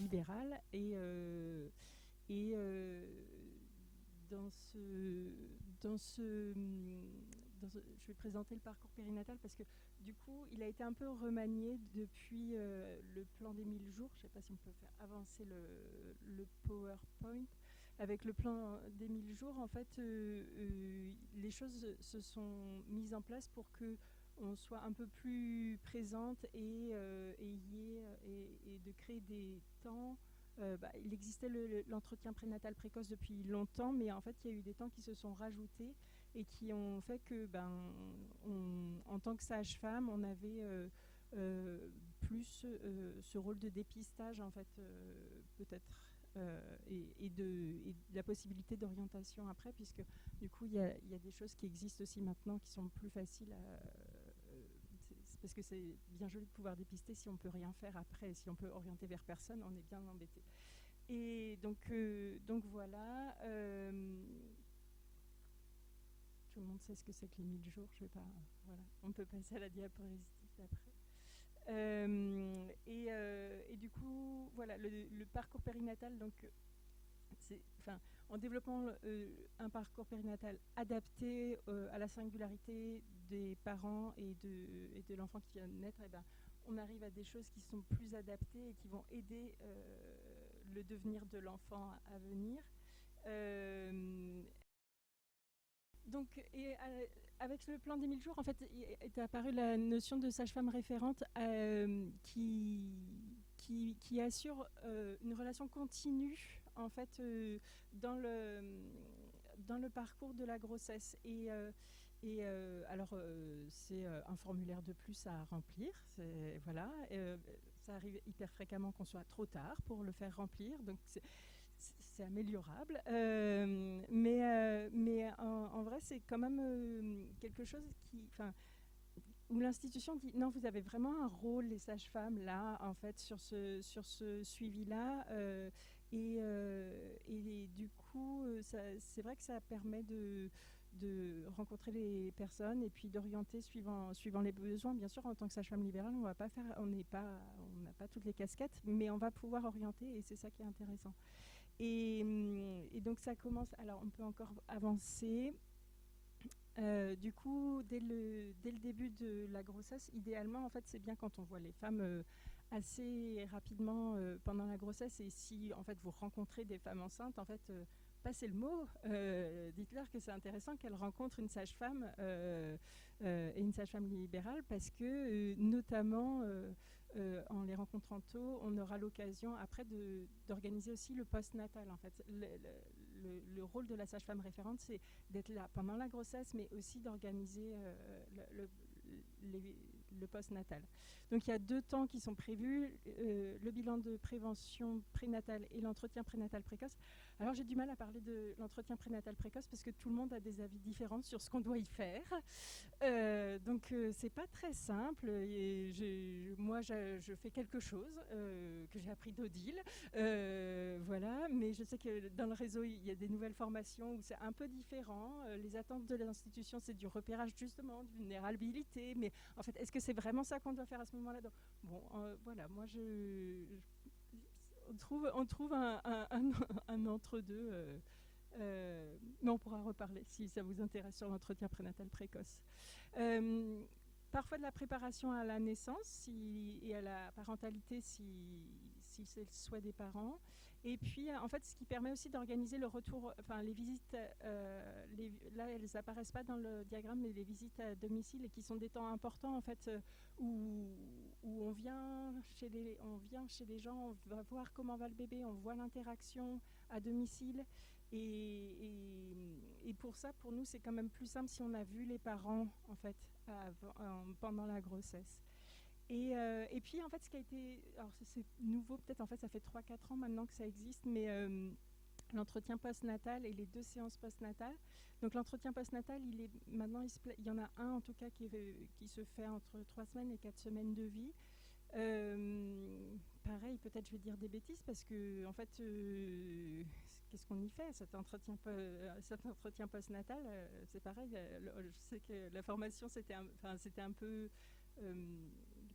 libérale et dans ce, dans ce, je vais présenter le parcours périnatal parce que du coup, il a été un peu remanié depuis le plan des 1000 jours. Je ne sais pas si on peut faire avancer le PowerPoint. Avec le plan des 1000 jours, en fait, les choses se sont mises en place pour que on soit un peu plus présente et de créer des temps. Il existait l'entretien prénatal précoce depuis longtemps, mais en fait, il y a eu des temps qui se sont rajoutés et qui ont fait que, en tant que sage-femme, on avait plus ce rôle de dépistage, en fait, peut-être, et de la possibilité d'orientation après, puisque du coup, il y a des choses qui existent aussi maintenant qui sont plus faciles parce que c'est bien joli de pouvoir dépister si on ne peut rien faire après. Si on peut orienter vers personne, on est bien embêté. Et donc voilà. Tout le monde sait ce que c'est que les 1000 jours. Je vais pas, voilà. On peut passer à la diapositive d'après. Et du coup, voilà, le parcours périnatal, donc, en développant un parcours périnatal adapté à la singularité des parents et de l'enfant qui vient de naître, on arrive à des choses qui sont plus adaptées et qui vont aider le devenir de l'enfant à venir. Donc, avec le plan des 1000 jours, en fait, est apparue la notion de sage-femme référente qui assure une relation continue, en fait, dans le parcours de la grossesse. Alors, c'est un formulaire de plus à remplir. Voilà, ça arrive hyper fréquemment qu'on soit trop tard pour le faire remplir. Donc, c'est améliorable, mais en vrai, c'est quand même quelque chose où l'institution dit non, vous avez vraiment un rôle, les sages-femmes, là, en fait, sur ce suivi-là. Et du coup, c'est vrai que ça permet de rencontrer les personnes et puis d'orienter suivant les besoins. Bien sûr, en tant que sage-femme libérale, on n'a pas toutes les casquettes, mais on va pouvoir orienter et c'est ça qui est intéressant. Et donc ça commence, alors on peut encore avancer. Du coup, dès le début de la grossesse, idéalement, en fait, c'est bien quand on voit les femmes assez rapidement pendant la grossesse. Et si, en fait, vous rencontrez des femmes enceintes, en fait, passez le mot. Dites-leur que c'est intéressant qu'elles rencontrent une sage-femme et une sage-femme libérale parce que, notamment, en les rencontrant tôt, on aura l'occasion après d'organiser aussi le post-natal. En fait, le rôle de la sage-femme référente, c'est d'être là pendant la grossesse, mais aussi d'organiser le post-natal. Donc il y a 2 temps qui sont prévus, le bilan de prévention prénatale et l'entretien prénatal précoce. Alors j'ai du mal à parler de l'entretien prénatal précoce parce que tout le monde a des avis différents sur ce qu'on doit y faire. Donc c'est pas très simple. Et moi je fais quelque chose que j'ai appris d'Odile. Voilà, mais je sais que dans le réseau il y a des nouvelles formations où c'est un peu différent. Les attentes de l'institution, c'est du repérage justement de vulnérabilité, mais en fait est-ce que c'est vraiment ça qu'on doit faire à ce moment-là? Donc, bon, voilà, moi on trouve un entre-deux. Mais on pourra reparler si ça vous intéresse sur l'entretien prénatal précoce. Parfois de la préparation à la naissance et à la parentalité si c'est le souhait des parents. Et puis, en fait, ce qui permet aussi d'organiser le retour, les visites, là, elles n'apparaissent pas dans le diagramme, mais les visites à domicile et qui sont des temps importants, en fait, où on vient chez les gens, on va voir comment va le bébé, on voit l'interaction à domicile. Et pour ça, pour nous, c'est quand même plus simple si on a vu les parents, en fait, pendant la grossesse. Et puis, en fait, ce qui a été... Alors, c'est nouveau, peut-être, en fait, ça fait 3-4 ans maintenant que ça existe, mais l'entretien postnatal et les 2 séances postnatales. Donc, l'entretien postnatal, maintenant, il y en a un, en tout cas, qui se fait entre 3 semaines et 4 semaines de vie. Pareil, peut-être je vais dire des bêtises, parce que, en fait... qu'est-ce qu'on y fait, cet entretien postnatal? C'est pareil, je sais que la formation, c'était un peu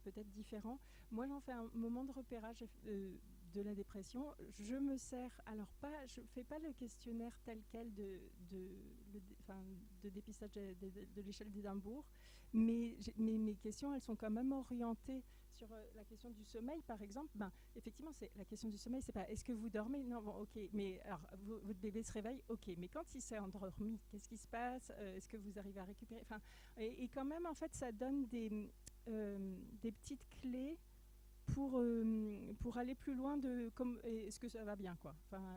peut-être différent. Moi, j'en fais un moment de repérage de la dépression. Je me sers, alors pas, je fais pas le questionnaire tel quel de dépistage de l'échelle d'Édimbourg, mais mes questions, elles sont quand même orientées sur la question du sommeil, par exemple. Ben, effectivement, c'est la question du sommeil, c'est pas est-ce que vous dormez? Non, bon, ok, mais alors votre bébé se réveille, ok, mais quand il s'est endormi, qu'est-ce qui se passe? Est-ce que vous arrivez à récupérer? Enfin, et quand même, en fait, ça donne des petites clés pour aller plus loin de comme est-ce que ça va bien, quoi. Enfin,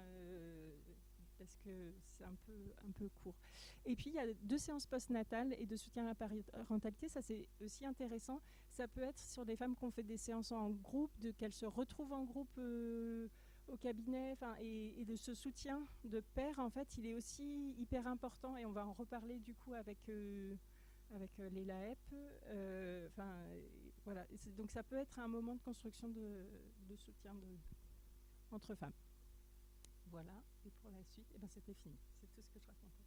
parce que c'est un peu court. Et puis il y a 2 séances postnatales et de soutien à la parentalité, ça c'est aussi intéressant. Ça peut être sur des femmes qui ont fait des séances en groupe, qu'elles se retrouvent en groupe au cabinet, et de ce soutien de pair, en fait, il est aussi hyper important, et on va en reparler du coup avec Léla Epp. Voilà. Donc ça peut être un moment de construction de soutien entre femmes. Voilà, et pour la suite, c'était fini. C'est tout ce que je racontais.